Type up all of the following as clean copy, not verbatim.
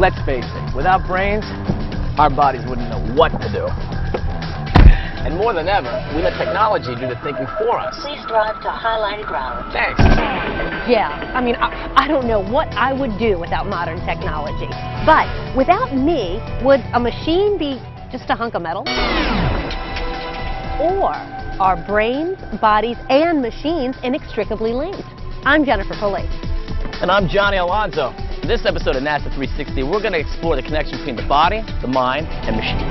Let's face it, without brains, our bodies wouldn't know what to do. And more than ever, we let technology do the thinking for us. Please drive to highlighted road. Thanks. Yeah, I mean, I don't know what I would do without modern technology. But without me, would a machine be just a hunk of metal? Or are brains, bodies, and machines inextricably linked? I'm Jennifer Pulley. And I'm Johnny Alonzo. In this episode of NASA 360, we're going to explore the connection between the body, the mind, and machine.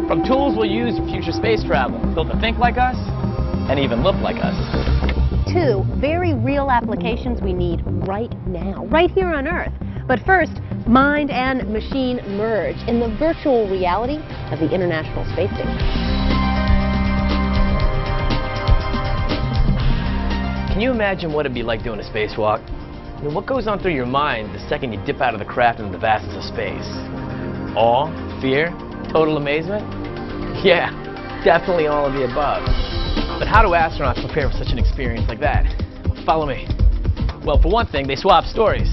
From tools we'll use in future space travel, built to think like us, and even look like us. Two very real applications we need right now, right here on Earth. But first, mind and machine merge in the virtual reality of the International Space Station. Can you imagine what it'd be like doing a spacewalk? I mean, what goes on through your mind the second you dip out of the craft into the vastness of space? Awe? Fear? Total amazement? Yeah, definitely all of the above. But how do astronauts prepare for such an experience like that? Follow me. Well, for one thing, they swap stories.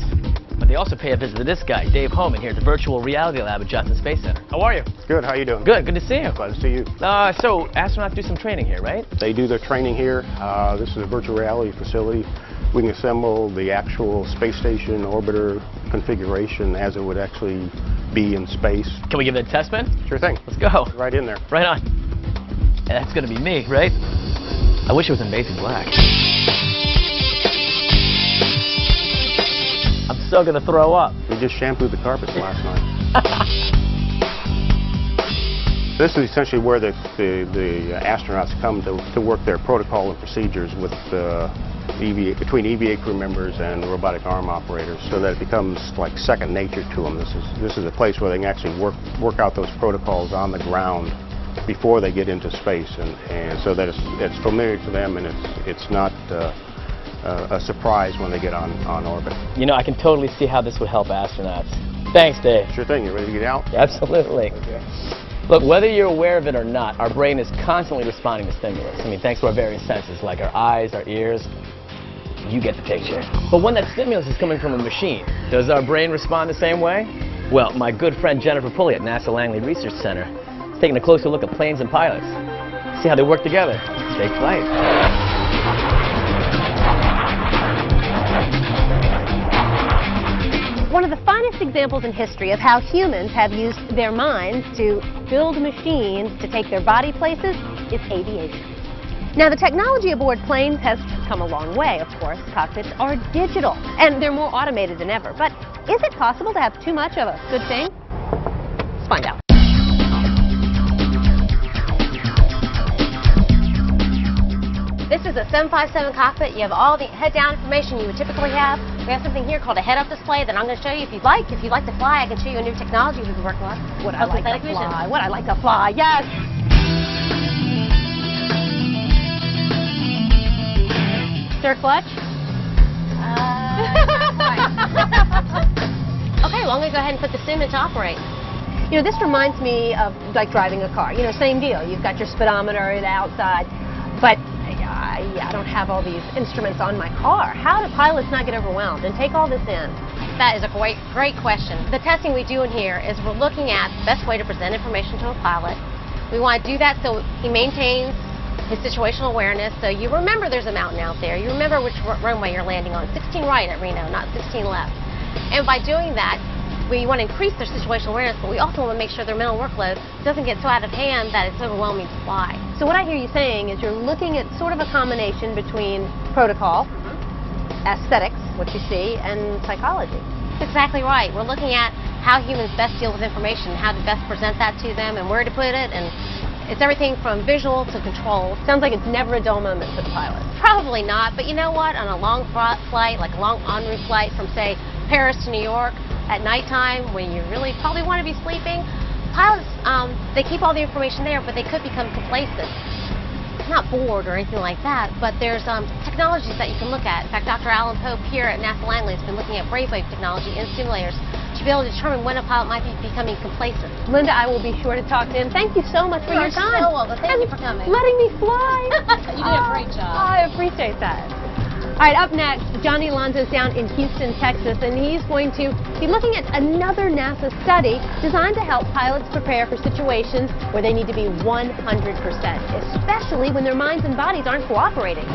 But they also pay a visit to this guy, Dave Homan, here at the Virtual Reality Lab at Johnson Space Center. How are you? Good, how you doing? Good to see you. Glad to see you. So, astronauts do some training here, right? They do their training here. This is a virtual reality facility. We can assemble the actual space station orbiter configuration as it would actually be in space. Can we give it a test spin? Sure thing. Let's go. Right in there. Right on. And that's gonna be me, right? I wish it was in basic black. I'm still gonna throw up. We just shampooed the carpets last night. This is essentially where the astronauts come to work their protocol and procedures with between EVA crew members and robotic arm operators, so that it becomes like second nature to them. This is a place where they can actually work out those protocols on the ground before they get into space, and so that it's familiar to them, and it's not a surprise when they get on orbit. You know, I can totally see how this would help astronauts. Thanks, Dave. Sure thing. You ready to get out? Absolutely. Okay. Look, whether you're aware of it or not, our brain is constantly responding to stimulus. I mean, thanks to our various senses, like our eyes, our ears. You get the picture. But when that stimulus is coming from a machine, does our brain respond the same way? Well, my good friend Jennifer Pulley at NASA Langley Research Center is taking a closer look at planes and pilots. See how they work together. Take flight. One of the finest examples in history of how humans have used their minds to build machines to take their body places is aviation. Now, the technology aboard planes has come a long way, of course. Cockpits are digital, and they're more automated than ever. But is it possible to have too much of a good thing? Let's find out. This is a 757 cockpit. You have all the head-down information you would typically have. We have something here called a head-up display that I'm going to show you if you'd like. If you'd like to fly, I can show you a new technology we've been working on. Would I like to fly? Would I like to fly? Yes! Stir clutch? Okay, well, I'm going to go ahead and put the sim into operate. You know, this reminds me of like driving a car. You know, same deal. You've got your speedometer on the outside, but I don't have all these instruments on my car. How do pilots not get overwhelmed and take all this in? That is a great question. The testing we do in here is we're looking at the best way to present information to a pilot. We want to do that so he maintains his situational awareness, so you remember there's a mountain out there. You remember which runway you're landing on. 16 right at Reno, not 16 left. And by doing that, we want to increase their situational awareness, but we also want to make sure their mental workload doesn't get so out of hand that it's overwhelming to fly. So what I hear you saying is you're looking at sort of a combination between protocol, aesthetics, what you see, and psychology. That's exactly right. We're looking at how humans best deal with information, how to best present that to them, and where to put it, and it's everything from visual to control. Sounds like it's never a dull moment for the pilot. Probably not, but you know what? On a long flight, like a long en route flight from, say, Paris to New York, at nighttime, when you really probably want to be sleeping, pilots, they keep all the information there, but they could become complacent. Not bored or anything like that, but there's technologies that you can look at. In fact, Dr. Alan Pope here at NASA Langley has been looking at brainwave technology in simulators to to be able to determine when a pilot might be becoming complacent. Linda, I will be sure to talk to him. Thank you so much for your time. So welcome. Thank you for coming. Letting me fly. You did a great job. I appreciate that. All right, up next, Johnny Alonzo's down in Houston, Texas, and he's going to be looking at another NASA study designed to help pilots prepare for situations where they need to be 100%, especially when their minds and bodies aren't cooperating.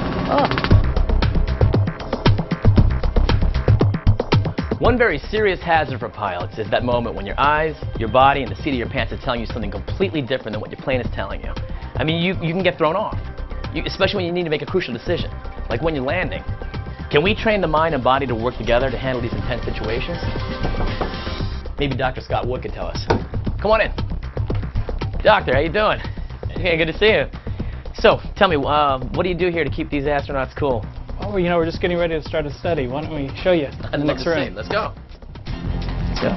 One very serious hazard for pilots is that moment when your eyes, your body, and the seat of your pants are telling you something completely different than what your plane is telling you. I mean, you can get thrown off, especially when you need to make a crucial decision, like when you're landing. Can we train the mind and body to work together to handle these intense situations? Maybe Dr. Scott Wood could tell us. Come on in. Doctor, how you doing? Hey, good to see you. So, tell me, what do you do here to keep these astronauts cool? Oh, you know, we're just getting ready to start a study. Why don't we show you in the next room? Let's go. Let's go.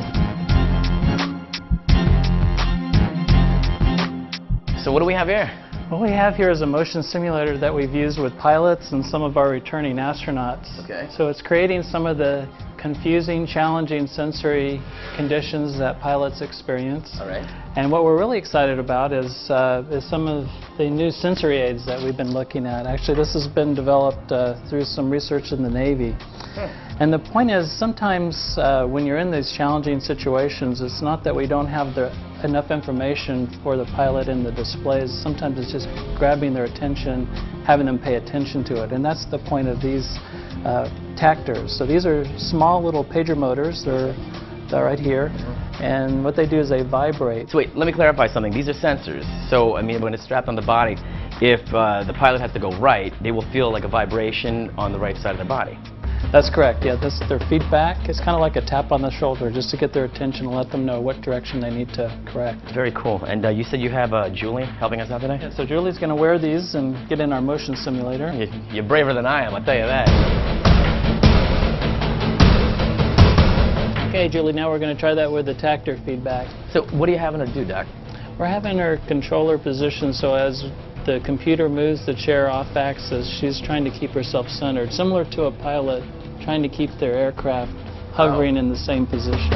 So what do we have here? What we have here is a motion simulator that we've used with pilots and some of our returning astronauts. Okay. So it's creating some of the confusing, challenging sensory conditions that pilots experience. All right. And what we're really excited about is some of the new sensory aids that we've been looking at. Actually, this has been developed through some research in the Navy. And the point is, sometimes when you're in these challenging situations, it's not that we don't have enough information for the pilot in the displays. Sometimes it's just grabbing their attention, having them pay attention to it. And that's the point of these tactors. So these are small little pager motors. They're right here. And what they do is they vibrate. So wait, let me clarify something. These are sensors. So, I mean, when it's strapped on the body, if the pilot has to go right, they will feel like a vibration on the right side of their body. That's correct. Yeah, that's their feedback. It's kind of like a tap on the shoulder just to get their attention and let them know what direction they need to correct. Very cool. And you said you have Julie helping us out today? Yeah, so Julie's going to wear these and get in our motion simulator. You're braver than I am, I'll tell you that. Okay, Julie, now we're going to try that with the tactor feedback. So what are you having her do, Doc? We're having her controller position so as the computer moves the chair off axis, she's trying to keep herself centered, similar to a pilot trying to keep their aircraft hovering in the same position.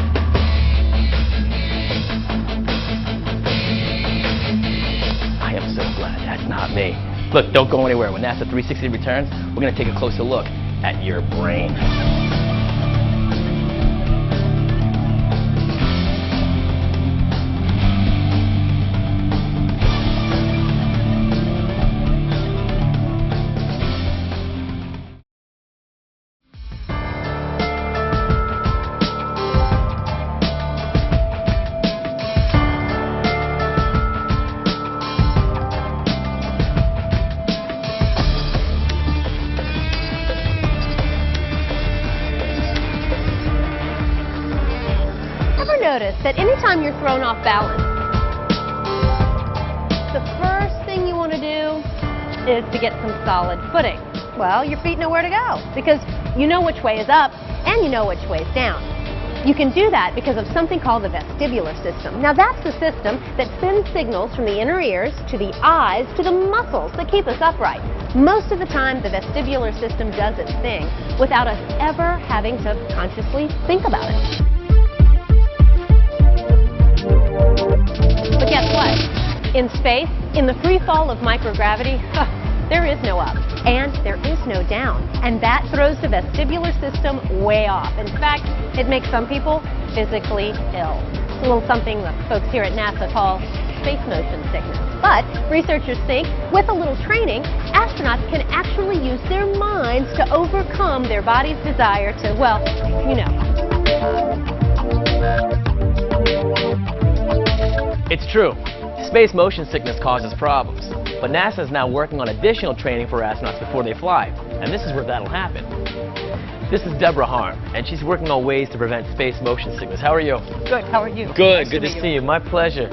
I am so glad that's not me. Look, don't go anywhere. When NASA 360 returns, we're going to take a closer look at your brain. Notice that anytime you're thrown off balance, the first thing you want to do is to get some solid footing. Well, your feet know where to go because you know which way is up and you know which way is down. You can do that because of something called the vestibular system. Now that's the system that sends signals from the inner ears to the eyes to the muscles that keep us upright. Most of the time, the vestibular system does its thing without us ever having to consciously think about it. But guess what? In space, in the free fall of microgravity, there is no up and there is no down. And that throws the vestibular system way off. In fact, it makes some people physically ill. It's a little something that folks here at NASA call space motion sickness. But researchers think with a little training, astronauts can actually use their minds to overcome their body's desire to, well, you know. It's true. Space motion sickness causes problems, but NASA is now working on additional training for astronauts before they fly, and this is where that'll happen. This is Deborah Harm, and she's working on ways to prevent space motion sickness. How are you? Good. How are you? Good. Nice Good to see you. My pleasure.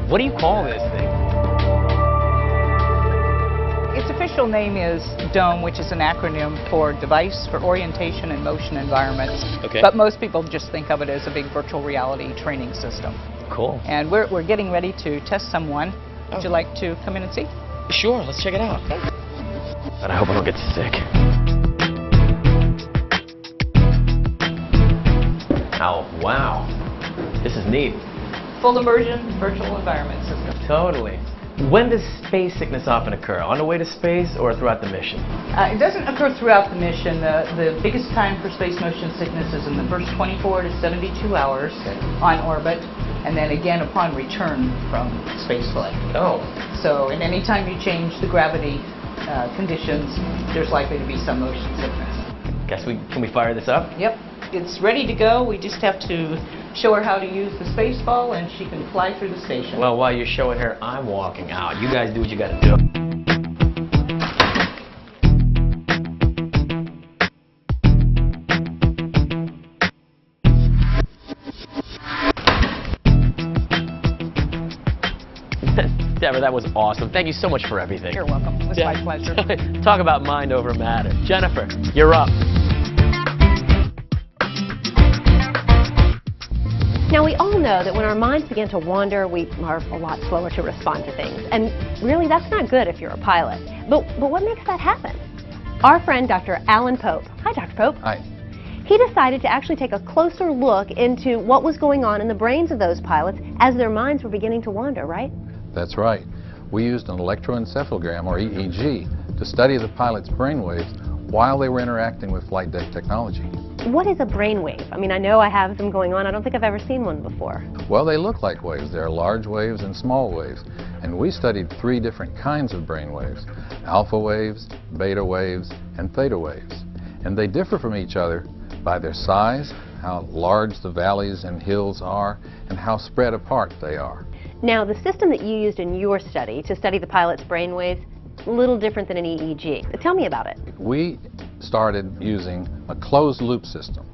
What do you call this thing? Its official name is DOME, which is an acronym for Device for Orientation and Motion Environments. Okay. But most people just think of it as a big virtual reality training system. Cool. And we're getting ready to test someone. Would you like to come in and see? Sure, let's check it out. Okay. But I hope I don't get sick. Wow, wow. This is neat. Full immersion virtual environment system. Totally. When does space sickness often occur? On the way to space or throughout the mission? It doesn't occur throughout the mission. The biggest time for space motion sickness is in the first 24 to 72 hours on orbit, and then again upon return from spaceflight. Oh. So, and any time you change the gravity conditions, there's likely to be some motion sickness. Can we fire this up? Yep, it's ready to go. We just have to show her how to use the space ball, and she can fly through the station. Well, while you're showing her, I'm walking out. You guys do what you got to do. Deborah, that was awesome. Thank you so much for everything. You're welcome. It was my pleasure. Talk about mind over matter. Jennifer, you're up. Now, we all know that when our minds begin to wander, we are a lot slower to respond to things. And really, that's not good if you're a pilot. But what makes that happen? Our friend, Dr. Alan Pope. Hi, Dr. Pope. Hi. He decided to actually take a closer look into what was going on in the brains of those pilots as their minds were beginning to wander, right? That's right. We used an electroencephalogram, or EEG, to study the pilot's brainwaves while they were interacting with flight deck technology. What is a brainwave? I mean, I know I have them going on. I don't think I've ever seen one before. Well, they look like waves. There are large waves and small waves. And we studied 3 different kinds of brainwaves: alpha waves, beta waves, and theta waves. And they differ from each other by their size, how large the valleys and hills are, and how spread apart they are. Now, the system that you used in your study to study the pilot's brainwaves, a little different than an EEG. Tell me about it. We started using a closed-loop system.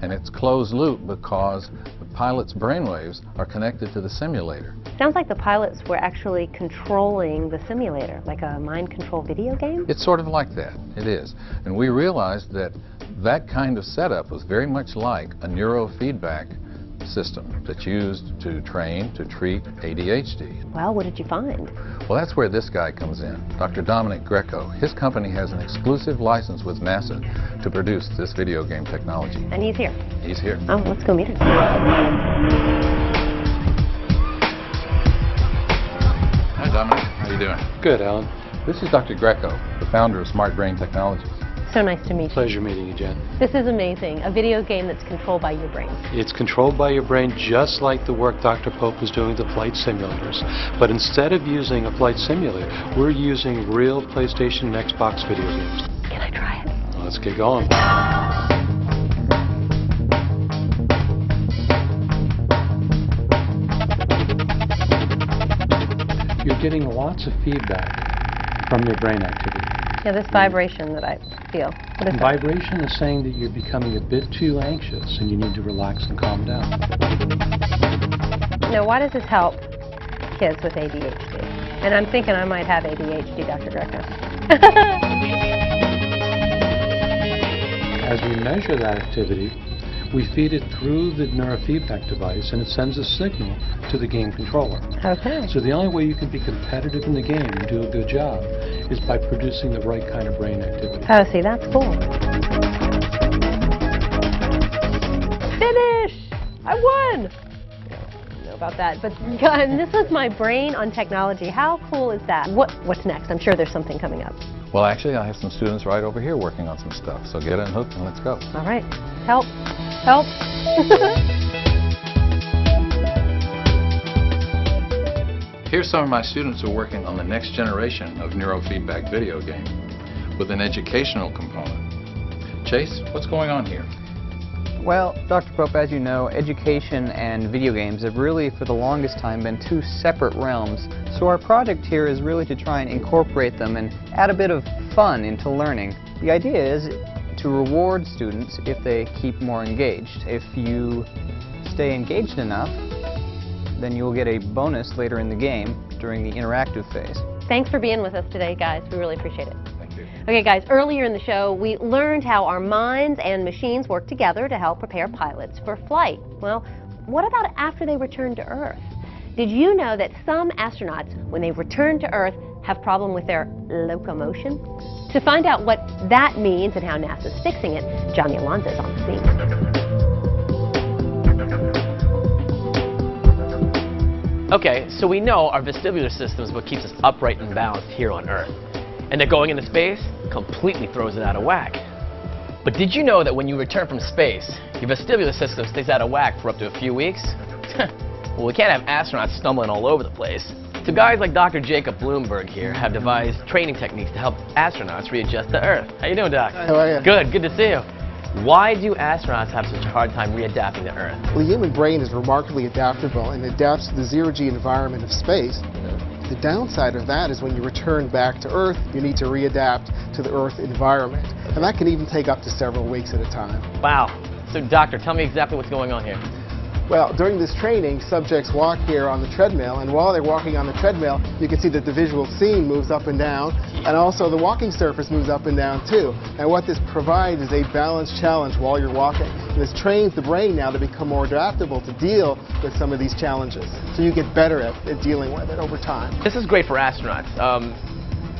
And it's closed loop because the pilot's brainwaves are connected to the simulator. Sounds like the pilots were actually controlling the simulator, like a mind control video game? It's sort of like that. It is. And we realized that that kind of setup was very much like a neurofeedback system that's used to train to treat ADHD. Well, what did you find? Well, that's where this guy comes in, Dr. Dominic Greco. His company has an exclusive license with NASA to produce this video game technology. And he's here. He's here. Oh, let's go meet him. Hi, Dominic. How are you doing? Good, Alan. This is Dr. Greco, the founder of Smart Brain Technologies. So nice to meet you. Pleasure meeting you, Jen. This is amazing, a video game that's controlled by your brain. It's controlled by your brain just like the work Dr. Pope is doing with the flight simulators. But instead of using a flight simulator, we're using real PlayStation and Xbox video games. Can I try it? Let's get going. You're getting lots of feedback from your brain activity. Yeah, this vibration that I feel. What is that? Vibration is saying that you're becoming a bit too anxious and you need to relax and calm down. Now, why does this help kids with ADHD? And I'm thinking I might have ADHD, Dr. Greco. As we measure that activity, we feed it through the neurofeedback device and it sends a signal to the game controller. Okay. So the only way you can be competitive in the game and do a good job is by producing the right kind of brain activity. Oh, see, that's cool. Finish! I won! I don't know about that, but God, this was my brain on technology. How cool is that? What's next? I'm sure there's something coming up. Well, actually, I have some students right over here working on some stuff. So get unhooked and let's go. All right. Help. Help. Here's some of my students who are working on the next generation of neurofeedback video game with an educational component. Chase, what's going on here? Well, Dr. Pope, as you know, education and video games have really, for the longest time, been 2 separate realms. So our project here is really to try and incorporate them and add a bit of fun into learning. The idea is to reward students if they keep more engaged. If you stay engaged enough, then you will get a bonus later in the game during the interactive phase. Thanks for being with us today, guys. We really appreciate it. Thank you. Okay, guys, earlier in the show, we learned how our minds and machines work together to help prepare pilots for flight. Well, what about after they return to Earth? Did you know that some astronauts, when they return to Earth, have problem with their locomotion? To find out what that means and how NASA's fixing it, Johnny Alonzo's on the scene. Okay, so we know our vestibular system is what keeps us upright and balanced here on Earth. And that going into space completely throws it out of whack. But did you know that when you return from space, your vestibular system stays out of whack for up to a few weeks? Well, we can't have astronauts stumbling all over the place. So guys like Dr. Jacob Bloomberg here have devised training techniques to help astronauts readjust to Earth. How you doing, Doc? How are you? Good to see you. Why do astronauts have such a hard time readapting to Earth? Well, the human brain is remarkably adaptable and adapts to the zero-G environment of space. The downside of that is when you return back to Earth, you need to readapt to the Earth environment. And that can even take up to several weeks at a time. Wow. So, Doctor, tell me exactly what's going on here. Well, during this training, subjects walk here on the treadmill, and while they're walking on the treadmill, you can see that the visual scene moves up and down, and also the walking surface moves up and down too. And what this provides is a balanced challenge while you're walking. And this trains the brain now to become more adaptable to deal with some of these challenges. So you get better at dealing with it over time. This is great for astronauts.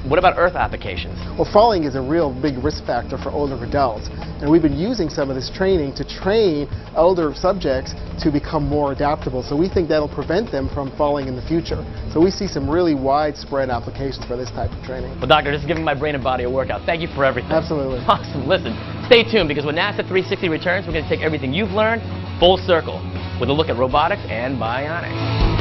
What about Earth applications? Well, falling is a real big risk factor for older adults, and we've been using some of this training to train older subjects to become more adaptable, so we think that'll prevent them from falling in the future. So we see some really widespread applications for this type of training. Well, Doctor, this is giving my brain and body a workout. Thank you for everything. Absolutely. Awesome. Listen, stay tuned, because when NASA 360 returns, we're going to take everything you've learned full circle with a look at robotics and bionics.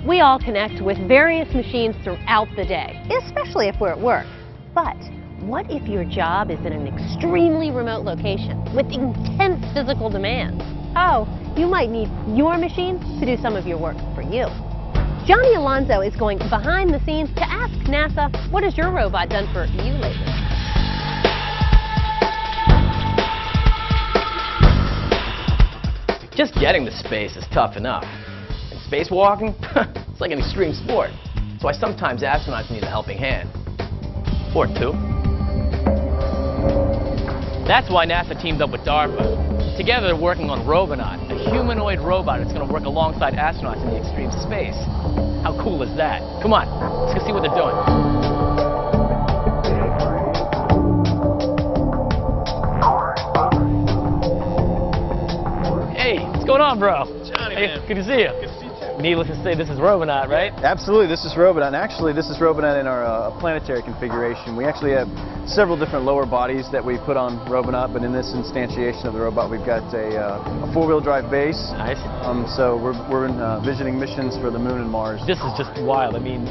We all connect with various machines throughout the day, especially if we're at work. But what if your job is in an extremely remote location with intense physical demands? Oh, you might need your machine to do some of your work for you. Johnny Alonso is going behind the scenes to ask NASA, what has your robot done for you lately? Just getting to space is tough enough. And spacewalking? It's like an extreme sport. That's why sometimes astronauts need a helping hand. Or two. That's why NASA teamed up with DARPA. Together they're working on Robonaut, a humanoid robot that's going to work alongside astronauts in the extreme space. How cool is that? Come on, let's go see what they're doing. Hey, what's going on, bro? Johnny, hey, man. Good to see you. Good to see you too. Needless to say, this is Robonaut, right? Absolutely, this is Robonaut, and actually this is Robonaut in our planetary configuration. We actually have several different lower bodies that we put on Robonaut, but in this instantiation of the robot we've got a four-wheel drive base. Nice. So we're visiting missions for the Moon and Mars. This is just wild. I mean,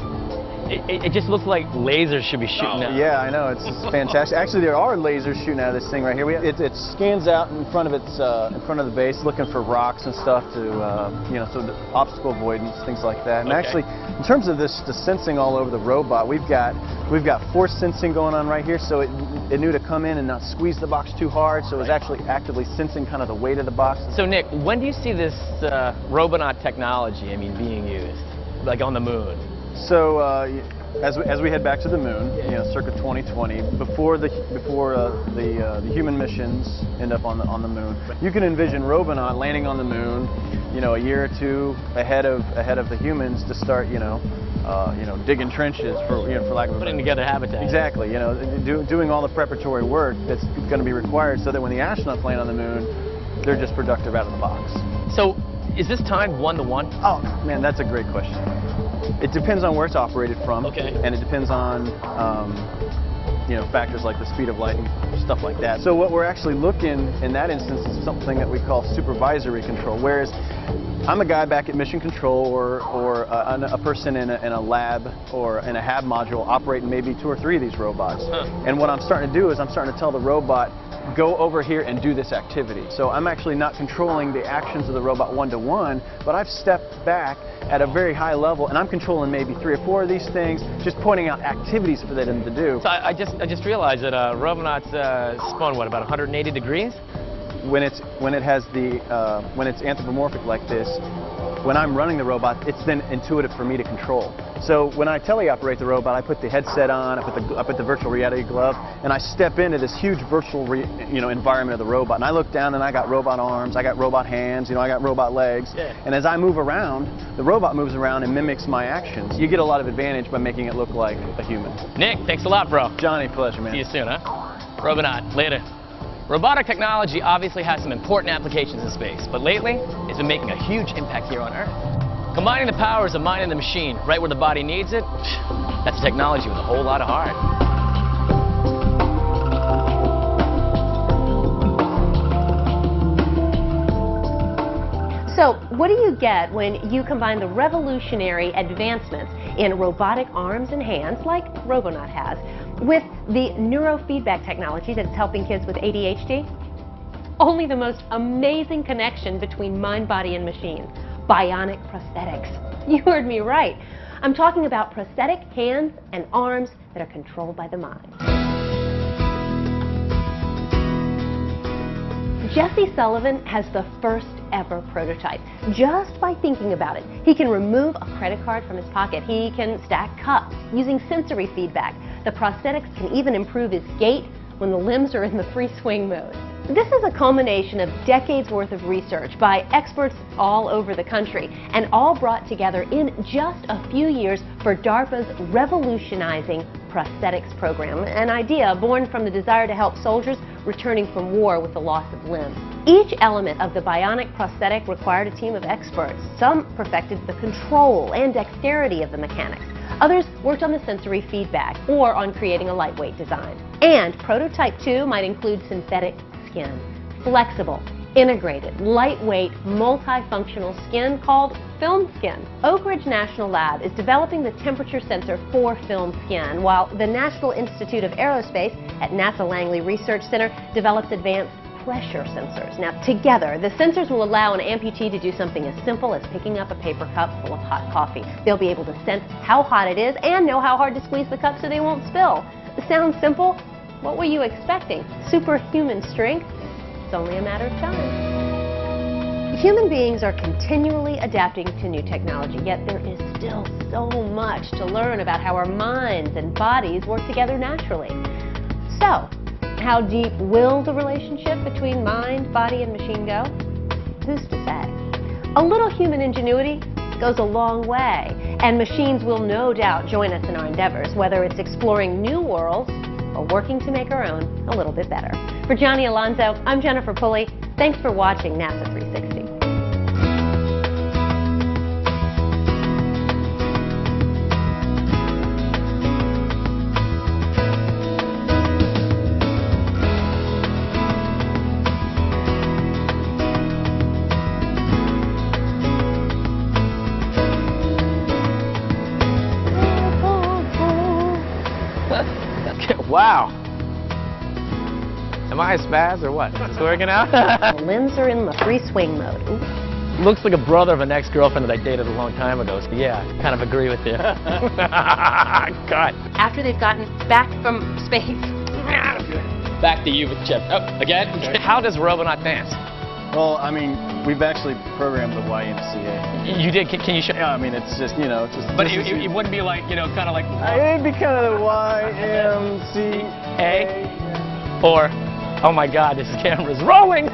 it just looks like lasers should be shooting out. Yeah, I know, it's fantastic. Actually, there are lasers shooting out of this thing right here. It scans out in front of the base, looking for rocks and stuff to, so the obstacle avoidance, things like that. And actually, in terms of the sensing all over the robot, we've got force sensing going on right here. So it knew to come in and not squeeze the box too hard. So it was actually actively sensing kind of the weight of the box. So Nick, when do you see this Robonaut technology, being used, like on the moon? So as we head back to the moon, circa 2020, before the human missions end up on the moon, you can envision Robonaut landing on the moon, a year or two ahead of the humans to start, digging trenches for lack of a putting together habitat. Exactly, doing all the preparatory work that's going to be required so that when the astronauts land on the moon, they're just productive out of the box. So is this timed 1-to-1? Oh man, that's a great question. It depends on where it's operated from, and it depends on factors like the speed of light and stuff like that. So what we're actually looking in that instance is something that we call supervisory control, whereas I'm a guy back at Mission Control or a person in a lab or in a HAB module operating maybe 2 or 3 of these robots. And what I'm starting to do is I'm starting to tell the robot, go over here and do this activity. So I'm actually not controlling the actions of the robot 1-to-1, but I've stepped back at a very high level and I'm controlling maybe 3 or 4 of these things, just pointing out activities for them to do. So I just realized that Robonaut's spun, what, about 180 degrees? when it's anthropomorphic like this, when I'm running the robot, it's then intuitive for me to control. So when I teleoperate the robot, I put the headset on, I put the virtual reality glove, and I step into this huge virtual environment of the robot. And I look down and I got robot arms, I got robot hands, I got robot legs. Yeah. And as I move around, the robot moves around and mimics my actions. You get a lot of advantage by making it look like a human. Nick, thanks a lot, bro. Johnny, pleasure, man. See you soon, huh? Robonaut, later. Robotic technology obviously has some important applications in space, but lately, it's been making a huge impact here on Earth. Combining the powers of mind and the machine right where the body needs it, that's a technology with a whole lot of heart. So, what do you get when you combine the revolutionary advancements in robotic arms and hands, like Robonaut has, with the neurofeedback technology that's helping kids with ADHD? Only the most amazing connection between mind, body, and machine. Bionic prosthetics. You heard me right. I'm talking about prosthetic hands and arms that are controlled by the mind. Jesse Sullivan has the first ever prototype. Just by thinking about it, he can remove a credit card from his pocket. He can stack cups using sensory feedback. The prosthetics can even improve his gait when the limbs are in the free swing mode. This is a culmination of decades worth of research by experts all over the country, and all brought together in just a few years for DARPA's revolutionizing prosthetics program, an idea born from the desire to help soldiers returning from war with the loss of limbs. Each element of the bionic prosthetic required a team of experts. Some perfected the control and dexterity of the mechanics. Others worked on the sensory feedback or on creating a lightweight design. And prototype 2 might include synthetic skin, flexible, integrated, lightweight, multifunctional skin called film skin. Oak Ridge National Lab is developing the temperature sensor for film skin, while the National Institute of Aerospace at NASA Langley Research Center develops advanced pressure sensors. Now, together, the sensors will allow an amputee to do something as simple as picking up a paper cup full of hot coffee. They'll be able to sense how hot it is and know how hard to squeeze the cup so they won't spill. Sounds simple? What were you expecting? Superhuman strength? It's only a matter of time. Human beings are continually adapting to new technology, yet there is still so much to learn about how our minds and bodies work together naturally. So, how deep will the relationship between mind, body, and machine go? Who's to say? A little human ingenuity goes a long way, and machines will no doubt join us in our endeavors, whether it's exploring new worlds or working to make our own a little bit better. For Johnny Alonso, I'm Jennifer Pulley. Thanks for watching NASA 360. Wow. Am I a spaz or what? Is this working out? The limbs are in the free swing mode. Ooh. Looks like a brother of an ex-girlfriend that I dated a long time ago, so yeah, kind of agree with you. God. After they've gotten back from space. Back to you with Chip. Oh, again? Okay. How does Robonaut dance? Well, I mean, we've actually programmed the YMCA. You did? Can you show? Yeah, I mean, it's just, just... But it wouldn't be like, kind of like... It'd be kind of the YMCA. Or, oh my God, this camera's rolling!